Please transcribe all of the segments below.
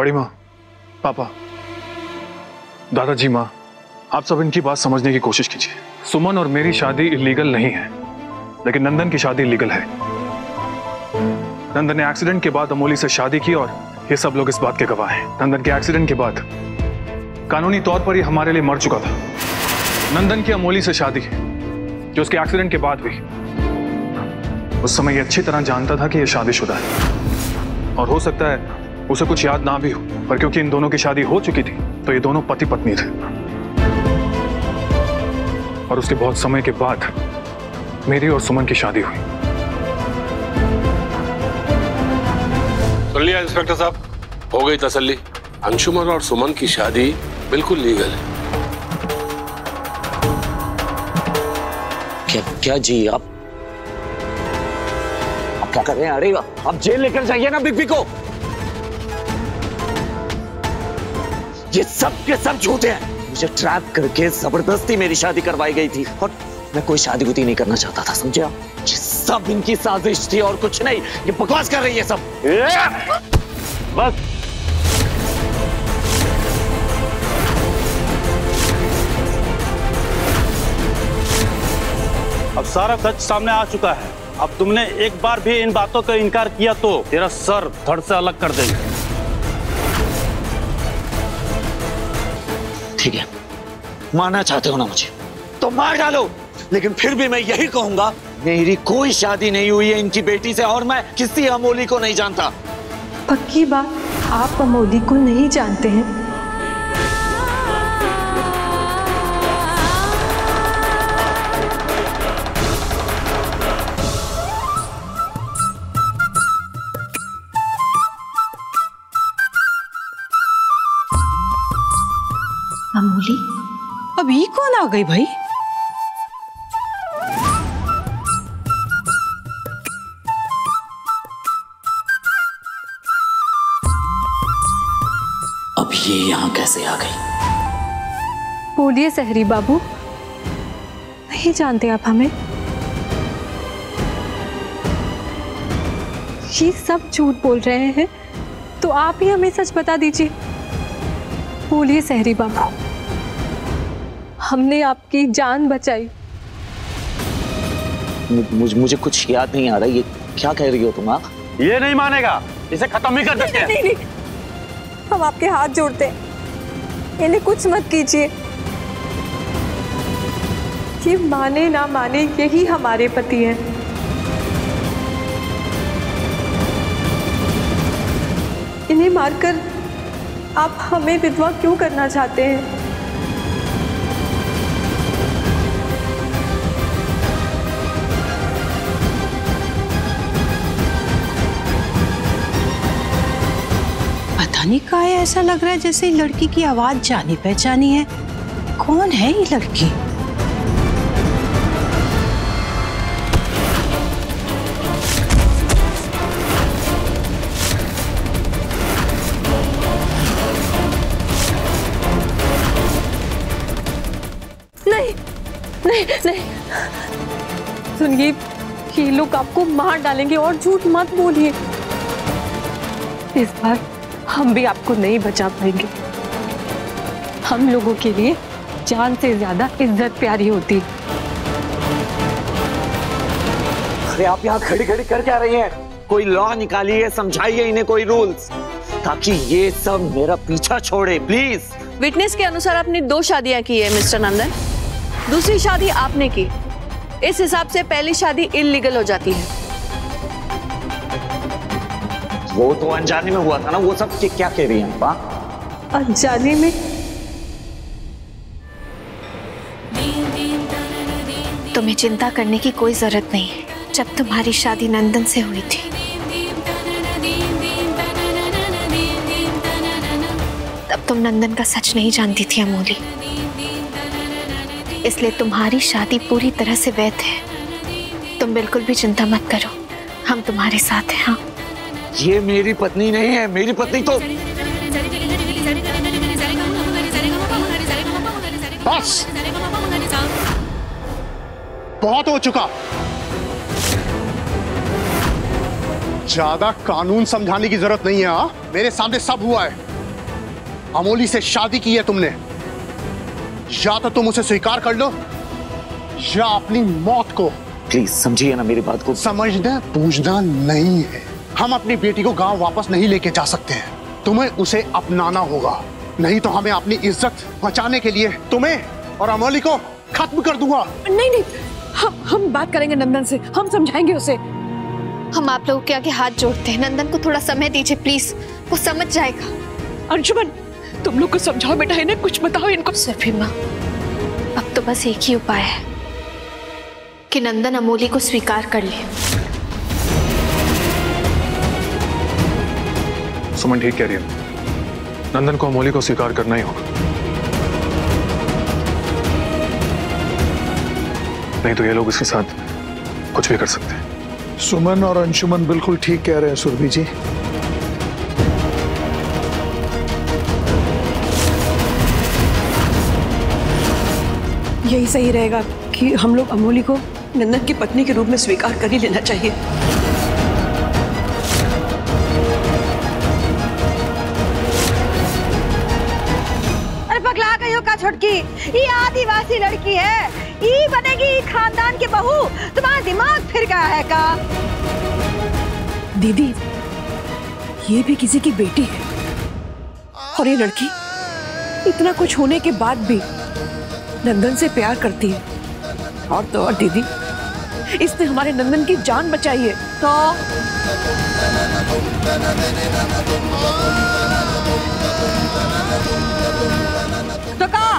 बड़ी माँ, पापा, दादाजी, माँ, आप सब इनकी बात समझने की कोशिश कीजिए। सुमन और मेरी शादी इलीगल नहीं है, लेकिन नंदन की शादी लीगल है। नंदन ने एक्सीडेंट के बाद अमोली से शादी की और ये सब लोग इस बात के गवाह हैं। नंदन के एक्सीडेंट के बाद कानूनी तौर पर ही हमारे लिए मर चुका था। नंदन की अमोली से शादी जो उसके एक्सीडेंट के बाद हुई, उस समय ये अच्छी तरह जानता था कि ये शादीशुदा है और हो सकता है उसे कुछ याद ना भी हो, पर क्योंकि इन दोनों की शादी हो चुकी थी तो ये दोनों पति पत्नी थे। और उसके बहुत समय के बाद मेरी और सुमन की शादी हुई। सुन लिया इंस्पेक्टर साहब, हो गई तसल्ली। अंशुमन और सुमन की शादी बिल्कुल लीगल है। क्या जी आप क्या कर रहे हैं? अरे आप जेल लेकर जाइए ना बिग बी को। ये सब के सब झूठे हैं। मुझे ट्रैप करके जबरदस्ती मेरी शादी करवाई गई थी और मैं कोई शादी बुती नहीं करना चाहता था, समझे आप? ये सब इनकी साजिश थी और कुछ नहीं। ये बकवास कर रही है सब। बस अब सारा सच सामने आ चुका है। अब तुमने एक बार भी इन बातों का इनकार किया तो तेरा सर धड़ से अलग कर देंगे। ठीक है, मारना चाहते हो ना मुझे तो मार डालो, लेकिन फिर भी मैं यही कहूंगा मेरी कोई शादी नहीं हुई है इनकी बेटी से और मैं किसी अमोली को नहीं जानता। पक्की बात, आप अमोली को नहीं जानते हैं? अमोली, अब ये कौन आ गई भाई? अब ये यहाँ कैसे आ गई? बोलिए सहरी बाबू, नहीं जानते आप हमें? ये सब झूठ बोल रहे हैं, तो आप ही हमें सच बता दीजिए। बोलिए सहरी बाबू, हमने आपकी जान बचाई। मुझे कुछ याद नहीं आ रहा। ये क्या कह रही हो तुम? आप ये नहीं मानेगा, इसे खत्म ही कर देते हैं। नहीं, हम आपके हाथ जोड़ते हैं, इन्हें कुछ मत कीजिए। ये माने ना माने यही हमारे पति हैं। इन्हें मारकर आप हमें विधवा क्यों करना चाहते हैं? पता नहीं का है, ऐसा लग रहा है जैसे लड़की की आवाज जानी पहचानी है। कौन है ये लड़की? नहीं, सुनिए, ये लोग आपको मार डालेंगे और झूठ मत बोलिए। इस बार हम भी आपको नहीं बचा पाएंगे। हम लोगों के लिए जान से ज्यादा इज्जत प्यारी होती। अरे आप यहाँ खड़ी खड़ी कर क्या रही हैं? कोई लॉ निकालिए, समझाइए इन्हें कोई रूल्स, ताकि ये सब मेरा पीछा छोड़े प्लीज। विटनेस के अनुसार आपने 2 शादियां की है मिस्टर नंदन। दूसरी शादी आपने की, इस हिसाब से पहली शादी इल्लीगल हो जाती है। वो तो अनजाने में हुआ था ना। वो सब क्या कह रही हैं आप? अनजाने में? तुम्हें चिंता करने की कोई जरूरत नहीं है। जब तुम्हारी शादी नंदन से हुई थी तब तुम नंदन का सच नहीं जानती थी अमोली, इसलिए तुम्हारी शादी पूरी तरह से वैध है। तुम बिल्कुल भी चिंता मत करो, हम तुम्हारे साथ हैं। हाँ, ये मेरी पत्नी नहीं है। मेरी पत्नी तो बस बहुत हो चुका। ज्यादा कानून समझाने की जरूरत नहीं है। हाँ, मेरे सामने सब हुआ है। अमोली से शादी की है तुमने, या तो तुम उसे स्वीकार कर लो या अपनी मौत को। प्लीज समझिए ना मेरी बात को। समझना पूछना नहीं है। हम अपनी बेटी को गांव वापस नहीं लेके जा सकते हैं, तुम्हें उसे अपनाना होगा, नहीं तो हमें अपनी इज्जत बचाने के लिए तुम्हें और अमोली को खत्म कर दूंगा। नहीं नहीं, हम बात करेंगे नंदन से, हम समझाएंगे उसे। हम आप लोगों के आगे हाथ जोड़ते हैं, नंदन को थोड़ा समय दीजिए प्लीज, वो समझ जाएगा। अंशुमन, तुम लोग को समझाओ बेटा, इन्हें कुछ बताओ इनको। सुरभि माँ, अब तो बस एक ही उपाय है कि नंदन अमोली को स्वीकार कर ले। सुमन ठीक कह रही है, नंदन को अमोली को स्वीकार करना ही होगा, नहीं तो ये लोग इसके साथ कुछ भी कर सकते हैं। सुमन और अंशुमन बिल्कुल ठीक कह रहे हैं सुरभि जी। यही सही रहेगा कि हम लोग अमोली को नंदन की पत्नी के रूप में स्वीकार कर ही लेना चाहिए। अरे पगला गई हो का छुटकी, ये आदिवासी लड़की है, ये बनेगी खानदान की बहू। तुम्हारा दिमाग फिर गया है का? दीदी, ये भी किसी की बेटी है, और ये लड़की इतना कुछ होने के बाद भी नंदन से प्यार करती है। और तो और दीदी, इसने हमारे नंदन की जान बचाई है। तो कहा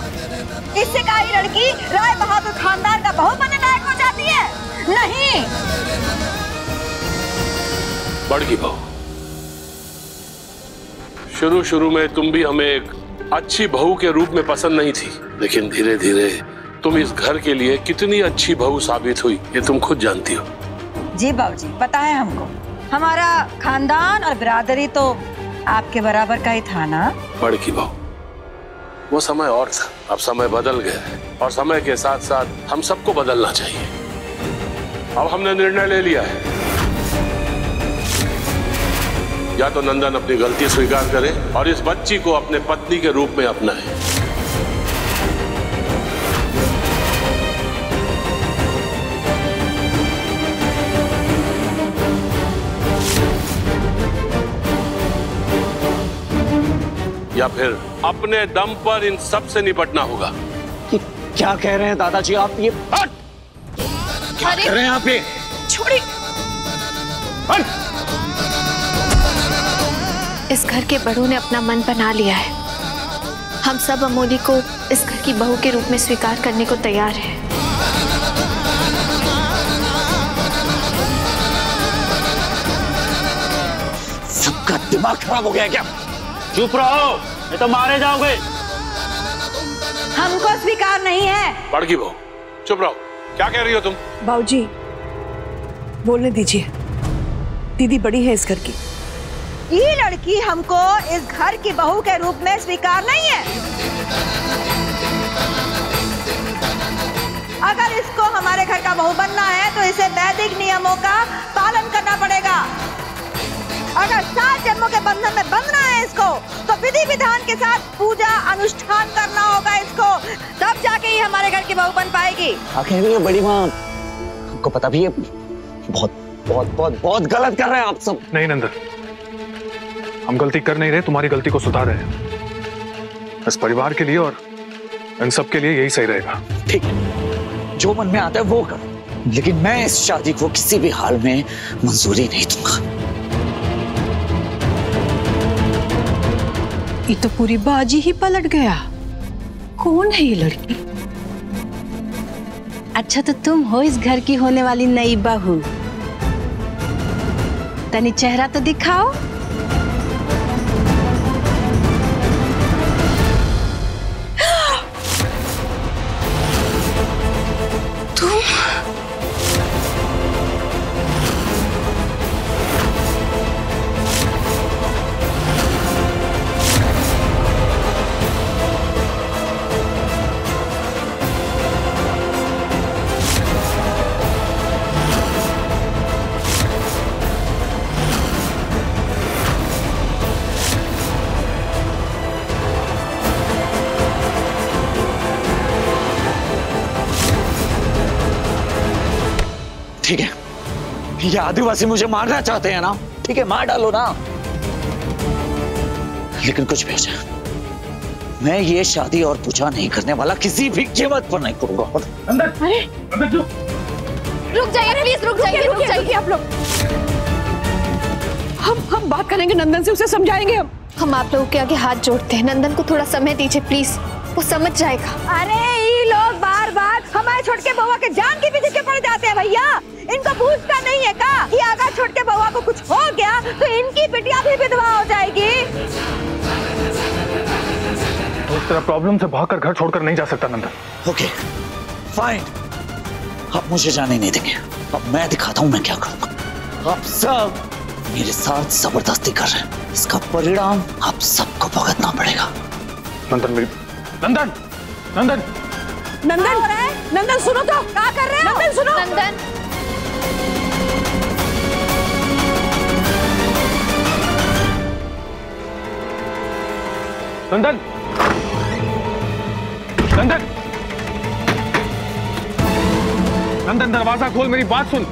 इससे का ये लड़की राय बहादुर खानदान का बहू बनने लायक हो जाती है? नहीं। बड़की बहू, शुरू में तुम भी हमें एक अच्छी बहू के रूप में पसंद नहीं थी, लेकिन धीरे धीरे तुम इस घर के लिए कितनी अच्छी बहू साबित हुई, ये तुम खुद जानती हो। जी बाबूजी, बताएं हमको, हमारा खानदान और बिरादरी तो आपके बराबर का ही था ना? बड़की बहू, वो समय और था, अब समय बदल गया है, और समय के साथ साथ हम सबको बदलना चाहिए। अब हमने निर्णय ले लिया है, या तो नंदन अपनी गलती स्वीकार करे और इस बच्ची को अपने पत्नी के रूप में अपनाए। या फिर अपने दम पर इन सब से निपटना होगा। क्या कह रहे हैं दादाजी आप? ये क्या कर रहे हैं आप? ये छोड़िए। इस घर के बड़ों ने अपना मन बना लिया है, हम सब अमोली को इस घर की बहू के रूप में स्वीकार करने को तैयार हैं। सबका दिमाग खराब हो गया क्या? चुप रहो, नहीं तो मारे जाओगे। हमको स्वीकार नहीं है। बड़की बहू, चुप रहो, क्या कह रही हो तुम? बाबूजी, बोलने दीजिए, दीदी बड़ी है इस घर की। ये लड़की हमको इस घर की बहू के रूप में स्वीकार नहीं है। अगर इसको हमारे घर का बहू बनना है तो इसे वैदिक नियमों का पालन करना पड़ेगा। अगर 7 जन्मों के बंधन में बंधना है इसको, तो विधि विधान के साथ पूजा अनुष्ठान करना होगा इसको, तब जाके ही हमारे घर की बहू बन पाएगी। आखिर भी बड़ी माँ, हमको पता भी है बहुत बहुत बहुत बहुत गलत कर रहे हैं आप सब। नहीं नंदन, हम गलती कर नहीं रहे, तुम्हारी गलती को सुधार रहे हैं। इस परिवार के लिए और इन सब के लिए यही सही रहेगा। ठीक, जो मन में आता है वो कर, लेकिन मैं इस शादी को किसी भी हाल में मंजूरी नहीं दूंगा। ये तो पूरी बाजी ही पलट गया। कौन है ये लड़की? अच्छा, तो तुम हो इस घर की होने वाली नई बहू। तनी चेहरा तो दिखाओ। ठीक है, ये आदिवासी मुझे मारना चाहते हैं ना, ठीक है मार डालो ना, लेकिन कुछ भी हो जाए मैं ये शादी और पूजा नहीं करने वाला, किसी भी कीमत पर नहीं करूंगा। अंदर रुक जाइए प्लीज, रुक जाइए आप लोग। हम बात करेंगे नंदन से, उसे समझाएंगे। हम आप लोगों के आगे हाथ जोड़ते हैं, नंदन को थोड़ा समय दीजिए प्लीज, वो समझ जाएगा। अरे ये लोग बार बार हमारे छोटके बउआ के जान के पीछे पड़ जाते हैं भैया। इनको पूछता नहीं है का कि अगर छोटके बउआ को कुछ हो गया तो इनकी बिटिया भी विधवा हो जाएगी। तो इस तरह प्रॉब्लम से भागकर घर छोड़कर नहीं जा सकता नंदन। ओके फाइन, आप मुझे जाने नहीं देंगे, अब मैं दिखाता हूं मैं क्या करूंगा। आप सब मेरे साथ जबरदस्ती कर रहे हैं, इसका परिणाम आप सबको भुगतना पड़ेगा। नंदन मेरी नंदन नंदन नंदन नंदन सुनो तो, क्या कर रहे हो? नंदन सुनो। नंदन नंदन नंदन नंदन दरवाजा खोल, मेरी बात सुन।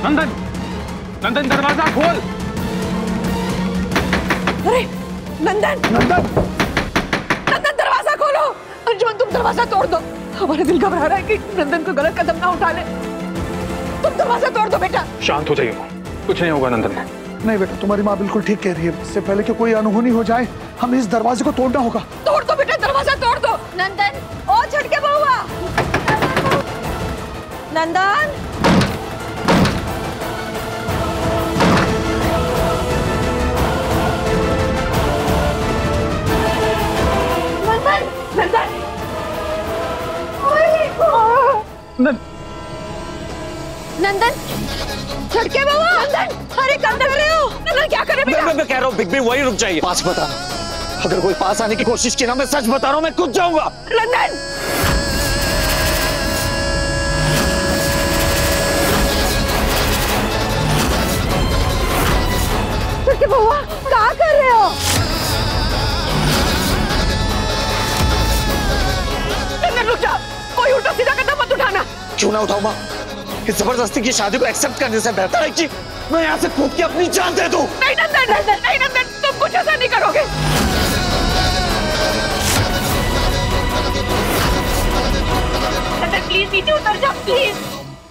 नंदन नंदन दरवाजा खोल। अरे नंदन नंदन नंदन दरवाजा खोलो। अंजुमन तुम दरवाजा तोड़ दो, हमारा दिल घबरा रहा है कि नंदन को गलत कदम ना उठा ले। तुम दरवाजा तोड़ दो बेटा। शांत हो जाइए, कुछ नहीं होगा नंदन। नहीं बेटा, तुम्हारी माँ बिल्कुल ठीक कह रही है, इससे पहले कि कोई अनहोनी हो जाए हमें इस दरवाजे को तोड़ना होगा। तोड़ दो बेटा, दरवाजा तोड़ दो। नंदन ओ छटके बउआ, नंदन नंदन छटके बउआ, नंदन अरे क्या कर रहे हो? नंदन क्या करे बेटा? मैं कह रहा हूँ बिग बी वही रुक जाइए, पास बताना, अगर कोई पास आने की कोशिश की ना मैं सच बता रहा हूँ मैं कूद जाऊंगा। नंदन छटके बउआ क्या कर रहे हो? नंदन रुक जा, कोई उल्टा सीधा कदम मत उठाना। क्यों ना उठाऊंगा, इस जबरदस्ती की शादी को एक्सेप्ट करने से बेहतर है कि मैं यहाँ से कूद के अपनी जान दे दूं। नहीं नंदन, नहीं नंदन, तुम कुछ ऐसा नहीं करोगे। नंदन प्लीज नीचे उतर जा प्लीज।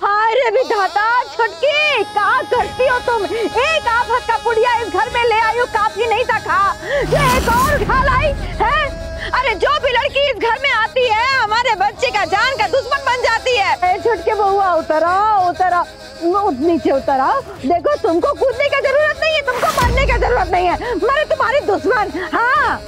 हाय रे विधाता, छटकी क्या करती हो तुम? एक आफत का पुड़िया इस घर में ले आई हो, काफी नहीं था खा जो एक और खा लाई है? अरे जो भी लड़की इस घर में आती है हमारे बच्चे का जान का दुश्मन बन जाती है। छटके बउआ उतरा उतरा, नीचे उतरा। देखो तुमको कूदने की जरूरत नहीं है, तुमको मरने की जरूरत नहीं है, मरे तुम्हारी दुश्मन। हाँ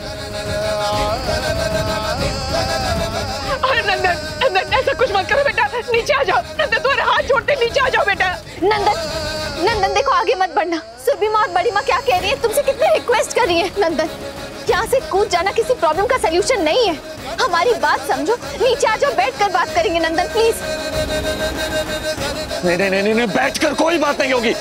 अरे नंदन नंदन ऐसा कुछ मत करो बेटा, नीचे आ जाओ। नंदन तुम्हारे हाथ छोड़ते नीचे आ जाओ बेटा। नंदन देखो आगे मत बढ़ना, सुरभि माँ और बड़ी माँ क्या कह रही है, तुमसे कितनी रिक्वेस्ट कर रही है। नंदन यहाँ से कूद जाना किसी प्रॉब्लम का सलूशन नहीं है, हमारी बात समझो, नीचे आ जाओ, बैठ कर बात करेंगे। नंदन प्लीज। नहीं, बैठ कर कोई बात नहीं होगी।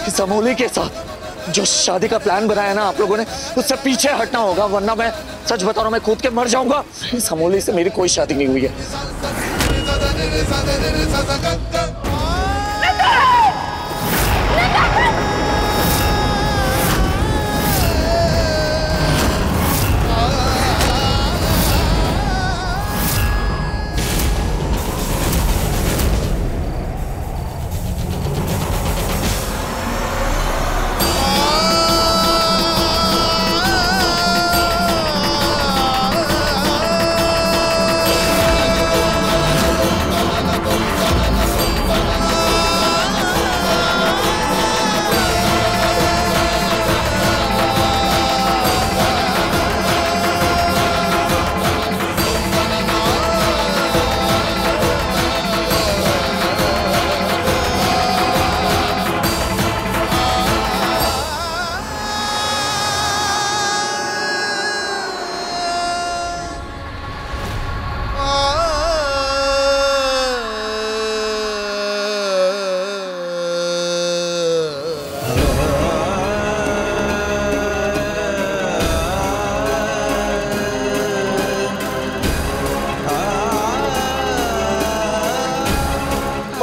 इस अमोली के साथ जो शादी का प्लान बनाया ना आप लोगों ने, उससे पीछे हटना होगा, वरना मैं सच बता रहा हूँ मैं कूद के मर जाऊंगा। इस अमोली से मेरी कोई शादी नहीं हुई है।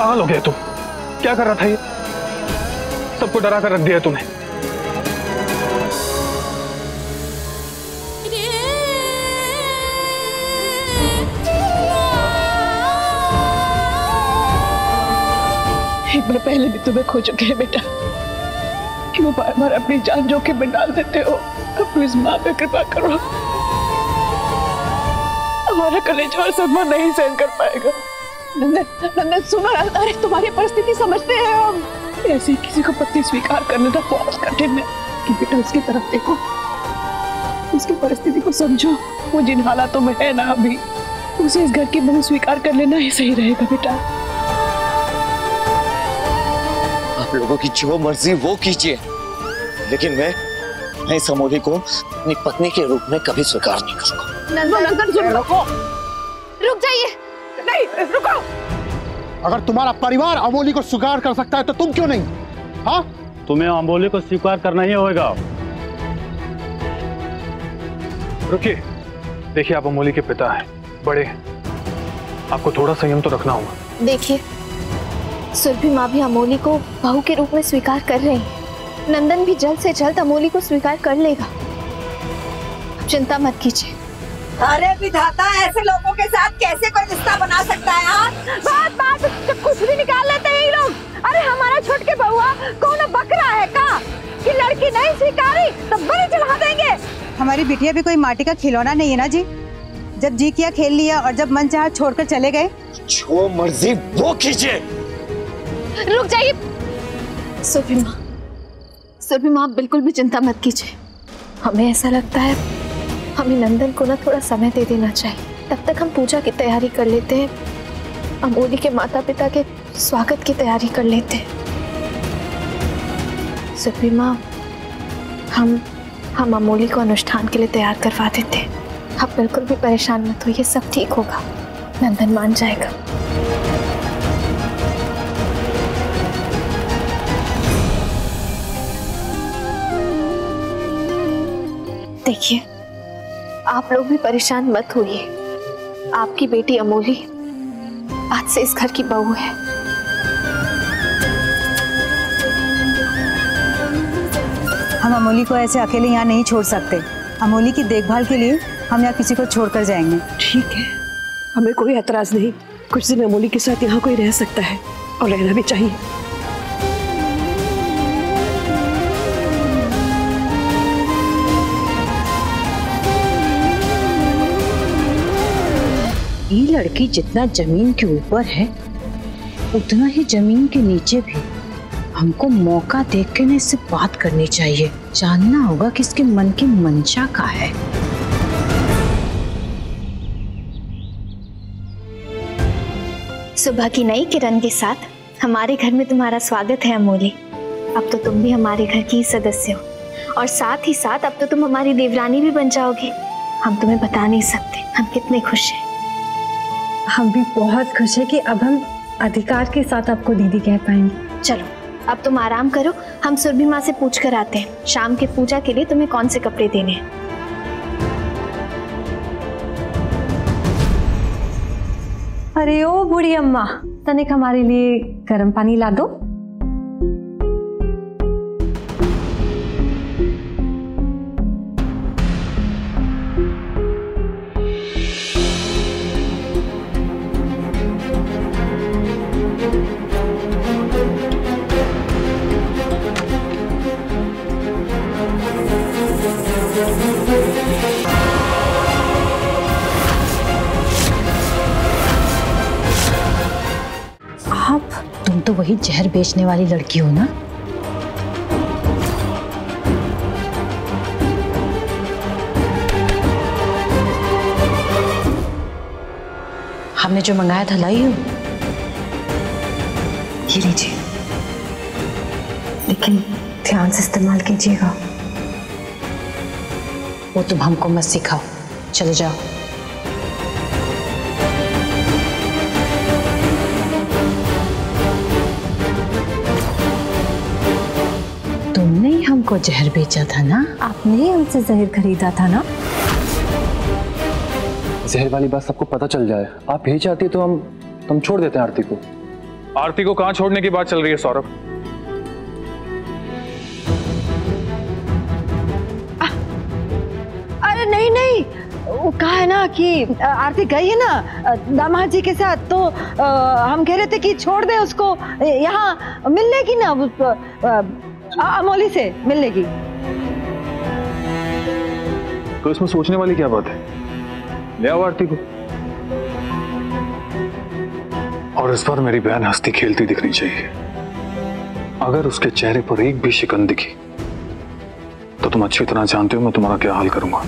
पागल हो गया तुम। क्या कर रहा था ये? सबको डरा कर रख दिया तुमने। एक बार पहले भी तुम्हें खो चुके हैं बेटा, क्यों बार बार अपनी जान जोखिम में डाल देते हो? अपनी इस माँ पे कृपा करो, हमारा कलेजा और सदमा नहीं सहन कर पाएगा। नंदन सुनो, अरे तुम्हारी परिस्थिति समझते हैं हम। ऐसे किसी को पति स्वीकार करने का बहुत कठिन है कि बेटा उसकी तरफ देखो, उसकी परिस्थिति को समझो। वो जिन हालातों में है ना अभी, उसे इस घर की बहू स्वीकार कर लेना ही सही रहेगा बेटा। आप लोगों की जो मर्जी वो कीजिए, लेकिन मैं इस अमोली को अपनी पत्नी के रूप में कभी स्वीकार नहीं करूंगा। नंदन सुन लो, रुक जाइए। नहीं रुको। अगर तुम्हारा परिवार अमोली को स्वीकार कर सकता है तो तुम क्यों नहीं? हाँ, तुम्हें अमोली को स्वीकार करना ही होगा। रुकिए, देखिए आप अमोली के पिता हैं, बड़े हैं, आपको थोड़ा संयम तो रखना होगा। देखिए, सुरभि माँ भी अमोली को बहू के रूप में स्वीकार कर रही है। नंदन भी जल्द से जल्द अमोली को स्वीकार कर लेगा, चिंता मत कीजिए। अरे विधाता, ऐसे लोगों के साथ कैसे कोई रिश्ता बना सकता है? बात तो कुछ भी निकाल लेते हैं ये लोग। अरे हमारा छोटके बहुआ कौन बकरा है का कि लड़की नहीं स्वीकारी तो बड़ी चढ़ा देंगे। हमारी बिटिया भी कोई माटी का खिलौना नहीं है ना जी, जब जी किया खेल लिया और जब मन चाहा छोड़कर चले गए। जो मर्जी वो कीजिए। रुक जाइए सुरभि माँ, बिल्कुल भी चिंता मत कीजिए। हमें ऐसा लगता है हमें नंदन को ना थोड़ा समय दे देना चाहिए। तब तक हम पूजा की तैयारी कर लेते हैं, अमोली के माता पिता के स्वागत की तैयारी कर लेते हैं। सुरभि माँ, हम अमोली को अनुष्ठान के लिए तैयार करवा देते हैं। आप बिल्कुल भी परेशान मत होइए, सब ठीक होगा, नंदन मान जाएगा। देखिए, आप लोग भी परेशान मत होइए। आपकी बेटी अमोली आज से इस घर की बहू है। हम अमोली को ऐसे अकेले यहाँ नहीं छोड़ सकते। अमोली की देखभाल के लिए हम यहाँ किसी को छोड़कर जाएंगे। ठीक है, हमें कोई एतराज नहीं। कुछ दिन अमोली के साथ यहाँ कोई रह सकता है और रहना भी चाहिए। ये लड़की जितना जमीन के ऊपर है उतना ही जमीन के नीचे भी। हमको मौका देख के ना इससे बात करनी चाहिए, जानना होगा कि इसके मन की मंशा क्या है। सुबह की नई किरण के साथ हमारे घर में तुम्हारा स्वागत है अमोली। अब तो तुम भी हमारे घर की सदस्य हो और साथ ही साथ अब तो तुम हमारी देवरानी भी बन जाओगी। हम तुम्हें बता नहीं सकते हम कितने खुश हैं। हम भी बहुत खुश हैं कि अब हम अधिकार के साथ आपको दीदी कह पाएंगे। चलो अब तुम आराम करो, हम सुरभि माँ से पूछ कर आते हैं शाम के पूजा के लिए तुम्हें कौन से कपड़े देने हैं। अरे ओ बूढ़ी अम्मा, तनिक हमारे लिए गर्म पानी ला दो। तुम तो वही जहर बेचने वाली लड़की हो ना? हमने जो मंगाया था लाई हो। ये लीजिए, लेकिन ध्यान से इस्तेमाल कीजिएगा। वो तुम हमको मत सिखाओ, चले जाओ। तुमने ही हमको जहर बेचा था ना? आपने ही हमसे जहर खरीदा था ना? जहर वाली बात सबको पता चल जाए। आप भेज आती तो हम छोड़ देते हैं आरती को। आरती को कहां छोड़ने की बात चल रही है सौरभ? अरे नहीं नहीं, वो कहा है ना कि आरती गई है ना दामाद जी के साथ, तो हम कह रहे थे कि छोड़ दे उसको, यहाँ मिलने की ना अमोली से मिलने की। तो इसमें सोचने वाली क्या बात है? ले आओ आरती को। और इस बार मेरी बहन हंसती खेलती दिखनी चाहिए। अगर उसके चेहरे पर एक भी शिकन दिखी तो तुम अच्छी तरह जानते हो मैं तुम्हारा क्या हाल करूंगा।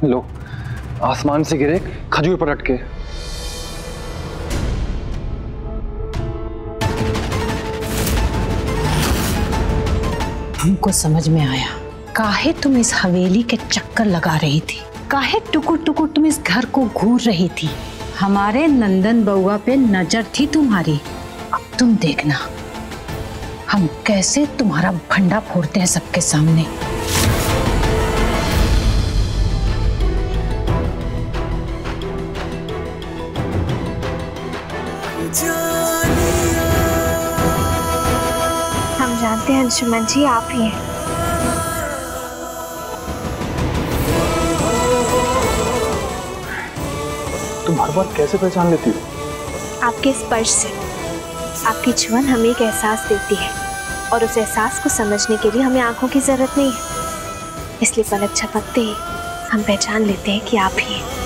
लो, आसमान से गिरे खजूर पर अटके। हमको समझ में आया काहे तुम इस हवेली के चक्कर लगा रही थी, काहे टुकुर टुकुर तुम इस घर को घूर रही थी। हमारे नंदन बउआ पे नजर थी तुम्हारी। अब तुम देखना हम कैसे तुम्हारा भंडा फोड़ते हैं सबके सामने। हम जानते हैं अंशुमन जी आप ही हैं। तुम हर बार कैसे पहचान लेती हो? आपके स्पर्श से। आपकी छुअन हमें एक एहसास देती है और उस एहसास को समझने के लिए हमें आंखों की जरूरत नहीं है, इसलिए पलक झपकते ही हम पहचान लेते हैं कि आप ही हैं।